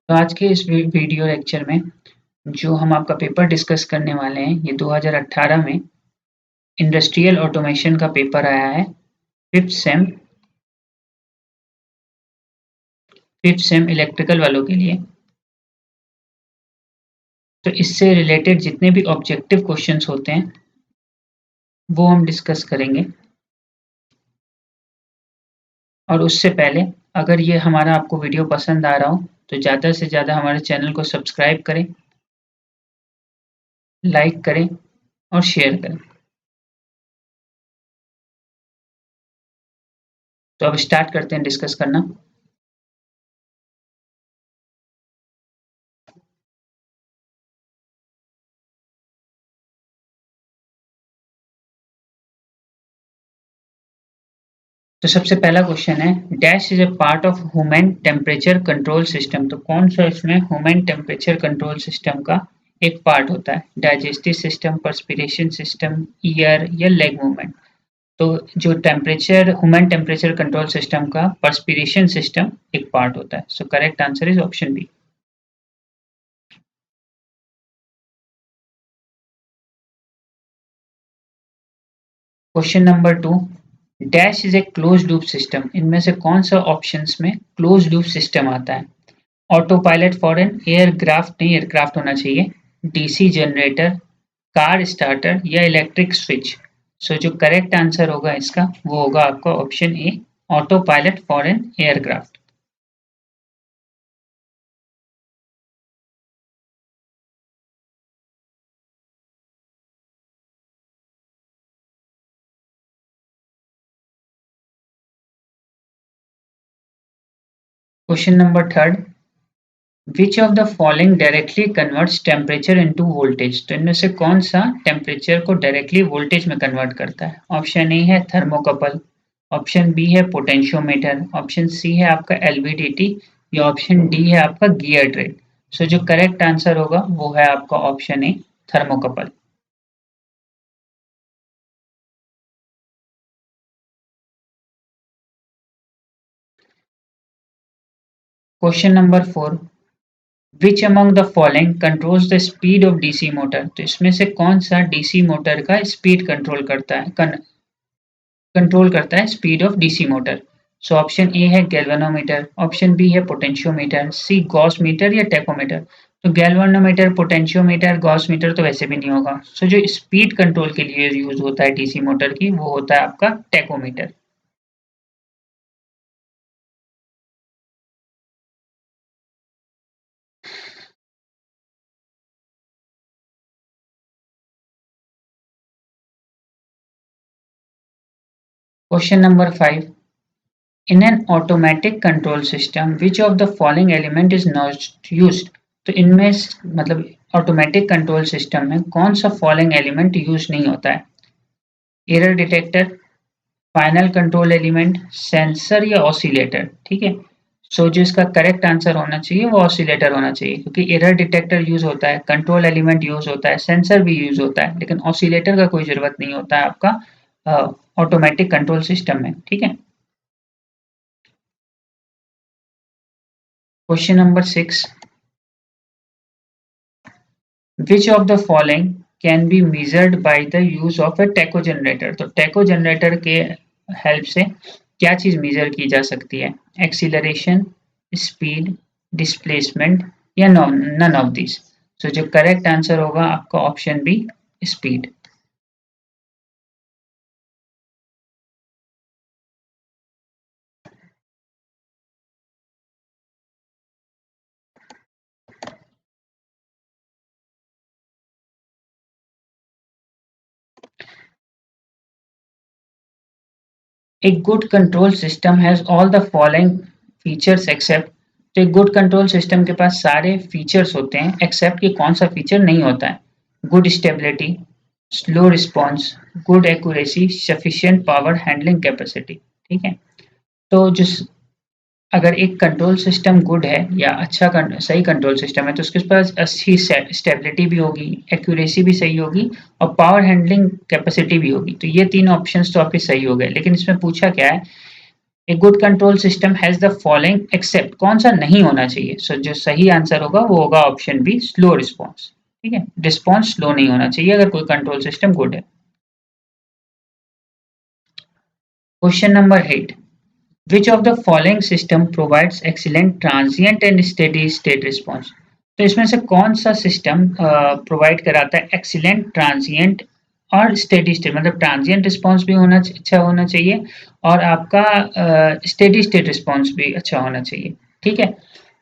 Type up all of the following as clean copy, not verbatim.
तो आज के इस वीडियो लेक्चर में जो हम आपका पेपर डिस्कस करने वाले हैं, ये 2018 में इंडस्ट्रियल ऑटोमेशन का पेपर आया है। फिफ्थ सेम इलेक्ट्रिकल वालों के लिए। तो इससे रिलेटेड जितने भी ऑब्जेक्टिव क्वेश्चंस होते हैं वो हम डिस्कस करेंगे। और उससे पहले अगर ये हमारा आपको वीडियो पसंद आ रहा हो तो ज़्यादा से ज़्यादा हमारे चैनल को सब्सक्राइब करें, लाइक करें और शेयर करें। तो अब स्टार्ट करते हैं डिस्कस करना। तो सबसे पहला क्वेश्चन है, dash is a part of human temperature control system. तो कौन सा इसमें ह्यूमन टेम्परेचर कंट्रोल सिस्टम का एक पार्ट होता है? Digestive system, perspiration system, ear या लेग मूवमेंट। तो जो temperature human temperature control system का पर्सपिरेशन सिस्टम एक पार्ट होता है। So correct answer is option B. Question number 2, dash is a close loop system. इनमें से कौन सा ऑप्शंस में क्लोज लूप सिस्टम आता है? Auto pilot for an aircraft, नहीं एयरक्राफ्ट होना चाहिए, डीसी जनरेटर, कार स्टार्टर या इलेक्ट्रिक स्विच। सो जो करेक्ट आंसर होगा इसका वो होगा आपका option A, auto pilot for an aircraft. Question number 3, which of the following directly converts temperature into voltage. तो इनमें से कौन सा टेम्परेचर को डायरेक्टली वोल्टेज में कन्वर्ट करता है? ऑप्शन ए है थर्मोकपल, ऑप्शन बी है पोटेंशियोमीटर, ऑप्शन सी है आपका एलवीडीटी या ऑप्शन डी है आपका गियर ट्रेन। सो जो करेक्ट आंसर होगा वो है आपका option A, thermocouple. Question number 4, which among the following controls the speed of DC motor. तो इसमें से कौन सा डीसी मोटर का स्पीड कंट्रोल करता है, कंट्रोल करता है speed of DC motor? So option A है गैल्वेनोमीटर, ऑप्शन बी है पोटेंशियोमीटर, सी गॉस मीटर या टेकोमीटर। तो गैल्वेनोमीटर, पोटेंशियोमीटर, गॉस मीटर तो वैसे भी नहीं होगा। सो जो स्पीड कंट्रोल के लिए यूज होता है डीसी मोटर की वो होता है आपका tachometer. Question number 5, in an automatic control system which of the following element is not used. तो इनमें मतलब ऑटोमेटिक कंट्रोल सिस्टम में कौन सा फॉलोइंग एलिमेंट यूज नहीं होता है? Error detector, final control element, sensor या ऑसिलेटर। ठीक है, सो जो इसका करेक्ट आंसर होना चाहिए वो ऑसिलेटर होना चाहिए, क्योंकि एरर डिटेक्टर यूज होता है, कंट्रोल एलिमेंट यूज होता है, सेंसर भी यूज होता है, लेकिन ऑसिलेटर का कोई जरूरत नहीं होता है आपका ऑटोमेटिक कंट्रोल सिस्टम में। ठीक है, question number 6, which of the following can be measured by the use of a टेको जनरेटर। तो टेको जनरेटर के हेल्प से क्या चीज मेजर की जा सकती है? एक्सीलरेशन, स्पीड, डिस्प्लेसमेंट या नन ऑफ दिस। सो जो करेक्ट आंसर होगा आपका option B, speed. A good control system has all the following features except। तो एक गुड कंट्रोल सिस्टम के पास सारे फीचर्स होते हैं एक्सेप्ट कि कौन सा फीचर नहीं होता है? Good stability, slow response, good accuracy, sufficient power handling capacity. ठीक है, तो जिस अगर एक कंट्रोल सिस्टम गुड है या सही कंट्रोल सिस्टम है तो उसके पास अच्छी स्टेबिलिटी भी होगी, एक्यूरेसी भी सही होगी और पावर हैंडलिंग कैपेसिटी भी होगी। तो ये तीन ऑप्शंस तो आपके सही हो गए, लेकिन इसमें पूछा क्या है? A good control system has the following except, कौन सा नहीं होना चाहिए? सो जो सही आंसर होगा वो होगा ऑप्शन बी, स्लो रिस्पॉन्स। ठीक है, रिस्पॉन्स स्लो नहीं होना चाहिए अगर कोई कंट्रोल सिस्टम गुड है। Question number 8, which of the following system provides excellent transient and steady state response? तो इसमें से कौन सा सिस्टम प्रोवाइड कराता है एक्सीलेंट ट्रांजिएंट और स्टेडी स्टेट, मतलब ट्रांजिएंट रिस्पॉन्स भी होना अच्छा होना चाहिए और आपका स्टेडी स्टेट रिस्पॉन्स भी अच्छा होना चाहिए। ठीक है,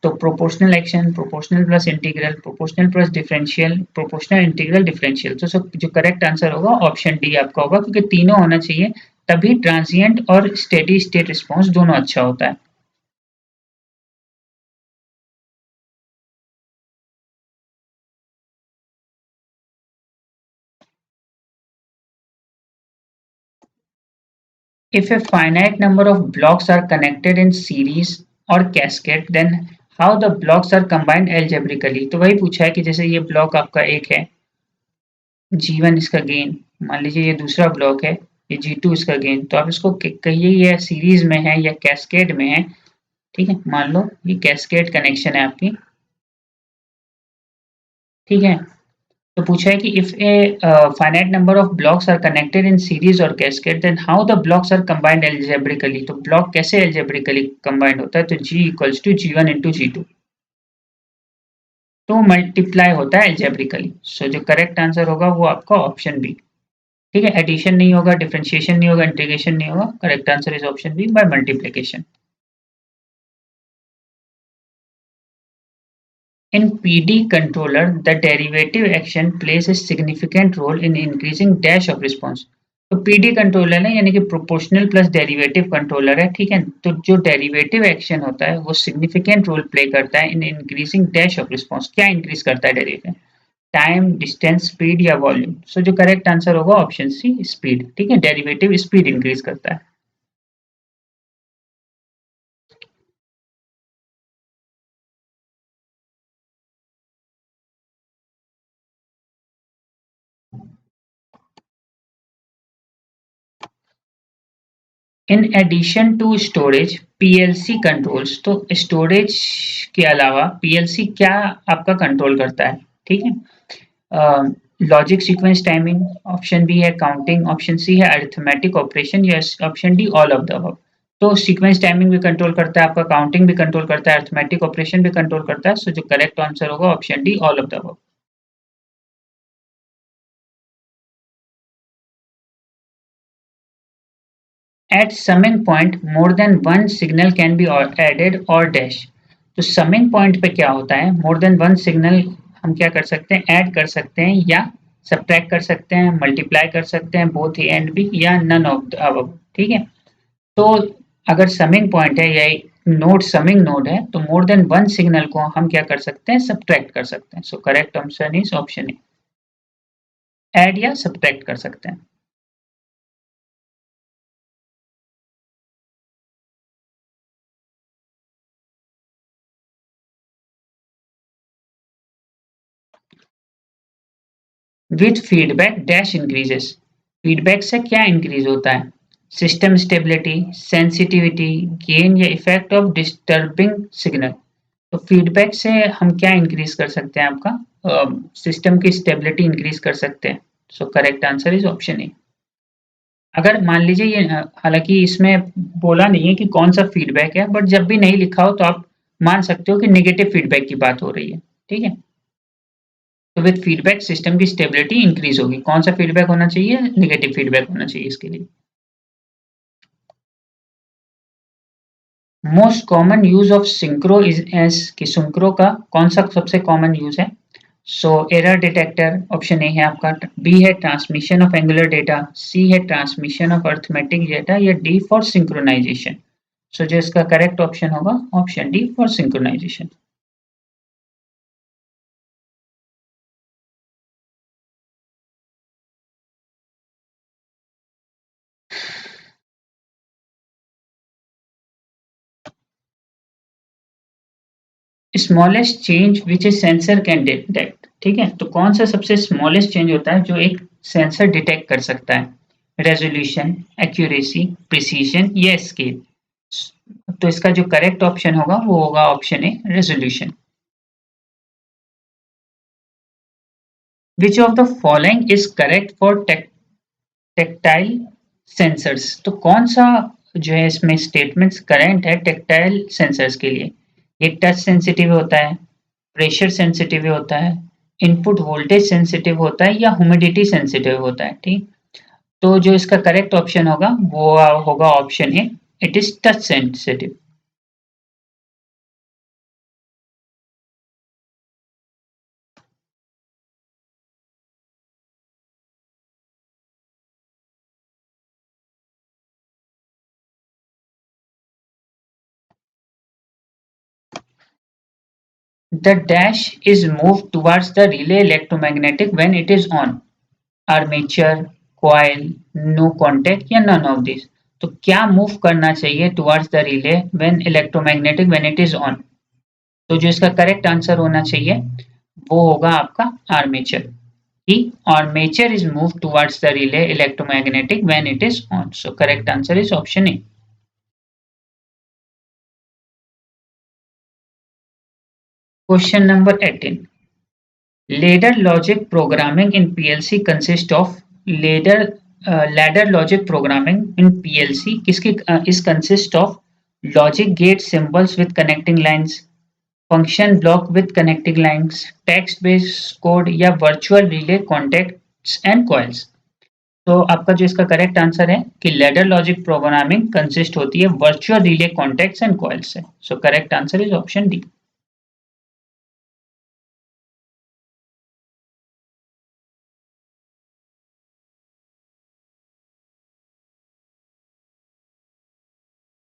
तो proportional action, proportional plus integral, proportional plus differential, proportional integral differential. तो जो करेक्ट आंसर होगा ऑप्शन डी आपका होगा, क्योंकि तीनों होना चाहिए, तभी ट्रांजिएंट और स्टेडी स्टेट रिस्पॉन्स दोनों अच्छा होता है। If a finite number of blocks are connected in series or cascade, then how the blocks are combined algebraically? तो वही पूछा है कि जैसे ये ब्लॉक आपका एक है, G1 इसका गेन, मान लीजिए ये दूसरा ब्लॉक है, ये G2 इसका गेन, तो आप इसको कहिए ये सीरीज में है या कैस्केड में है। ठीक है, मान लो ये कैस्केड कनेक्शन है आपकी। ठीक है, तो पूछा है कि if a finite number of blocks are connected in series और cascade, then how the blocks are combined algebraically? तो ब्लॉक कैसे एल्जेब्रिकली कंबाइंड होता है? तो G equals to G1 into G2, तो मल्टीप्लाई होता है एल्जेब्रिकली। सो जो करेक्ट आंसर होगा वो आपका ऑप्शन बी। ठीक है, एडिशन नहीं होगा, डिफरेंशिएशन नहीं होगा, इंटीग्रेशन नहीं होगा, correct answer is option B, by multiplication. In PD controller, the derivative action plays a significant role in increasing dash of response. तो PD कंट्रोलर है, यानी कि प्रोपोर्शनल प्लस डेरिवेटिव कंट्रोलर है। ठीक है, तो जो डेरिवेटिव एक्शन होता है वो सिग्निफिकेंट रोल प्ले करता है in increasing dash of response. क्या इंक्रीज करता है डेरिवेटिव? टाइम, डिस्टेंस, स्पीड या वॉल्यूम? सो जो करेक्ट आंसर होगा ऑप्शन सी, स्पीड। ठीक है, डेरिवेटिव स्पीड इंक्रीज करता है। In addition to storage PLC controls, तो स्टोरेज के अलावा पीएलसी क्या आपका कंट्रोल करता है? ठीक है, logic sequence timing, option B है काउंटिंग, ऑप्शन सी है अरिथमेटिक ऑपरेशन, या option D all of the above. तो सीक्वेंस टाइमिंग भी कंट्रोल करता है आपका, काउंटिंग भी कंट्रोल करता है, अरिथमेटिक ऑपरेशन भी कंट्रोल करता है। सो जो करेक्ट आंसर होगा option D, all of the above. At summing point, more than one signal can be added or dash. तो समिंग पॉइंट पे क्या होता है? मोर देन वन सिग्नल हम क्या कर सकते हैं? ऐड कर सकते हैं या सब्ट्रैक्ट कर सकते हैं, मल्टीप्लाई कर सकते हैं, बोथ ए एंड बी, या नन ऑफ द अबव। ठीक है, तो अगर समिंग पॉइंट है या नोड समिंग नोड है, तो मोर देन वन सिग्नल को हम क्या कर सकते हैं? सब्ट्रैक्ट कर सकते हैं। सो correct answer is option A, add या सब्ट्रैक्ट कर सकते हैं। With feedback dash increases, feedback से क्या इंक्रीज होता है? सिस्टम स्टेबिलिटी, सेंसिटिविटी, गेन या इफेक्ट ऑफ डिस्टर्बिंग सिग्नल? तो फीडबैक से हम क्या इंक्रीज कर सकते हैं? आपका सिस्टम की स्टेबिलिटी इंक्रीज कर सकते हैं। सो correct answer is option A. अगर मान लीजिए ये हालांकि इसमें बोला नहीं है कि कौन सा फीडबैक है, बट जब भी नहीं लिखा हो तो आप मान सकते हो कि नेगेटिव फीडबैक की बात हो रही है। ठीक है, तो विद फीडबैक सिस्टम की स्टेबिलिटी इंक्रीज होगी। कौन सा फीडबैक होना चाहिए? नेगेटिव फीडबैक होना चाहिए इसके लिए। Most common use of synchro is as, कि सिंक्रो का कौन सा सबसे कॉमन यूज है? So error detector, option A है आपका, बी है transmission of angular data, C है ट्रांसमिशन ऑफ अर्थमेटिक डेटा, या डी फॉर सिंक्रोनाइजेशन? सो जो इसका करेक्ट ऑप्शन होगा option D, for synchronization. Smallest change which a sensor can detect. ठीक है, तो कौन सा सबसे स्मॉलेस्ट चेंज होता है जो एक सेंसर डिटेक्ट कर सकता है? रेजोल्यूशन, एक्यूरेसी, प्रिसीजन या स्केल? तो इसका जो करेक्ट ऑप्शन होगा वो होगा option A, resolution. Which of the following is correct for tactile sensors? तो कौन सा जो है इसमें स्टेटमेंट्स करेंट है टेक्टाइल सेंसर्स के लिए? ये टच सेंसिटिव होता है, प्रेशर सेंसिटिव होता है, इनपुट वोल्टेज सेंसिटिव होता है या ह्यूमिडिटी सेंसिटिव होता है। ठीक, तो जो इसका करेक्ट ऑप्शन होगा वो होगा option A, it is touch sensitive. The dash is moved towards the relay electromagnetic when it is on. Armature, coil, no contact या none of these? तो क्या मूव करना चाहिए towards the relay when electromagnetic when it is on? तो जो इसका correct answer होना चाहिए वो होगा आपका आर्मेचर। कि armature is moved towards the relay electromagnetic when it is on. So correct answer is option A. Question number 18. Ladder logic programming in PLC consists of ladder logic programming in PLC किसकी is consist of logic gate symbols with connecting lines, function block with connecting lines, text based code या virtual relay contacts and coils. तो आपका जो इसका correct answer है कि ladder logic programming consist होती है virtual relay contacts and coils से। So correct answer is option D.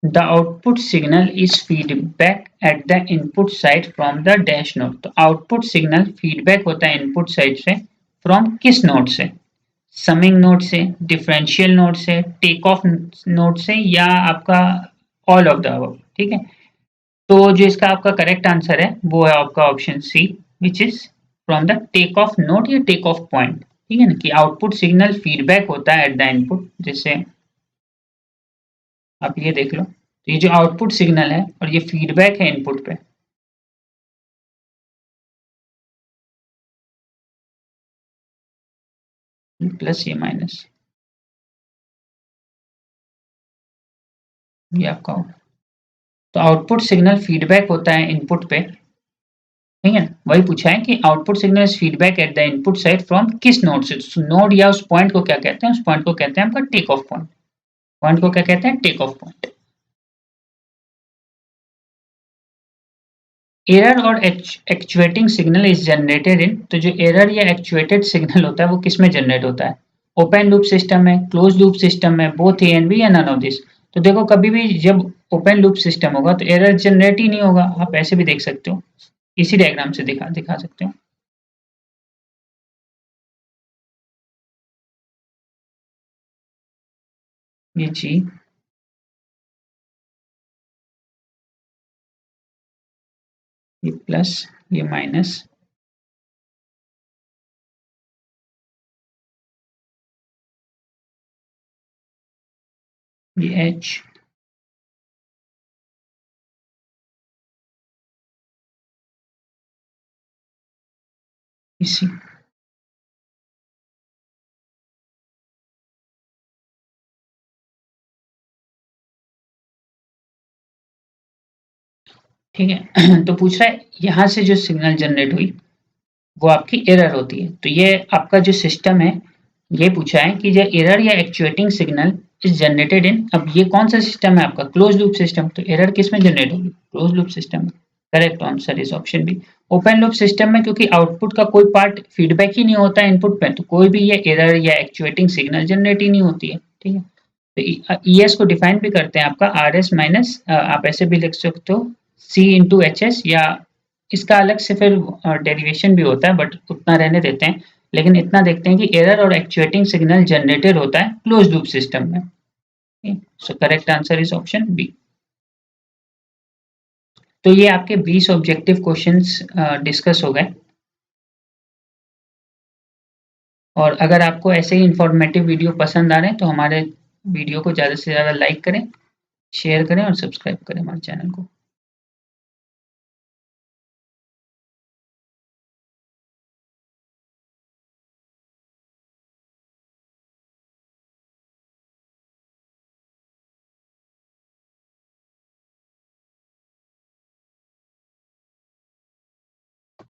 The output signal is feedback at the input side from the dash node. तो आउटपुट सिग्नल फीडबैक होता है input side से from किस node से? Summing node से, differential node से, take off node से या आपका ऑल ऑफ द अबव। ठीक है, तो जो इसका आपका करेक्ट आंसर है वो है आपका option C, which is from the take off node या टेक ऑफ पॉइंट। ठीक है ना, कि आउटपुट सिग्नल फीडबैक होता है एट द इनपुट। जैसे आप ये देख लो, तो ये जो आउटपुट सिग्नल है और ये फीडबैक है इनपुट पे। प्लस ये माइनस, ये आपका होगा। तो आउटपुट सिग्नल फीडबैक होता है इनपुट पे। ठीक है, वही पूछा है कि output signal is feedback at the input side from किस नोड से? नोड या उस पॉइंट को क्या कहते हैं? उस पॉइंट को कहते हैं आपका टेक ऑफ पॉइंट। पॉइंट को क्या कहते हैं? Take off point. एरर और actuating signal is generated in, तो जो एरर या एक्चुएटेड सिग्नल होता है वो किस में जनरेट होता है? ओपन लूप सिस्टम में, क्लोज लूप सिस्टम में, बोथ ए एंड बी या नन ऑफ दिस? तो देखो कभी भी जब ओपन लूप सिस्टम होगा तो एरर जनरेट ही नहीं होगा। आप ऐसे भी देख सकते हो, इसी डायग्राम से दिखा दिखा सकते हो। ये जी, ये प्लस, ये माइनस, ये एच, इसी। ठीक है तो पूछ रहा है यहाँ से जो सिग्नल जनरेट हुई वो आपकी एरर होती है। तो ये आपका जो सिस्टम है, ये पूछा है कि जो एरर या actuating signal is generated in, अब ये कौन सा सिस्टम है आपका? Close loop system. तो एरर किस में जनरेट होगी? क्लोज लूप सिस्टम में। Correct answer is option B. Open loop system में क्योंकि आउटपुट का कोई पार्ट फीडबैक ही नहीं होता है इनपुट पे, तो कोई भी ये एरर या एक्चुएटिंग सिग्नल जनरेट ही नहीं होती है। ठीक है, तो ई एस को डिफाइन भी करते हैं आपका आर एस माइनस, आप ऐसे भी लिख सकते हो सी इंटू एच एस, या इसका अलग से फिर डेरिवेशन भी होता है बट उतना रहने देते हैं। लेकिन इतना देखते हैं कि एरर और एक्चुएटिंग सिग्नल जनरेटेड होता है क्लोज लूप सिस्टम में। So correct answer is option B. तो ये आपके 20 ऑब्जेक्टिव क्वेश्चंस डिस्कस हो गए। और अगर आपको ऐसे ही इंफॉर्मेटिव वीडियो पसंद आ रहे हैं तो हमारे वीडियो को ज़्यादा से ज़्यादा लाइक करें शेयर करें और सब्सक्राइब करें हमारे चैनल को।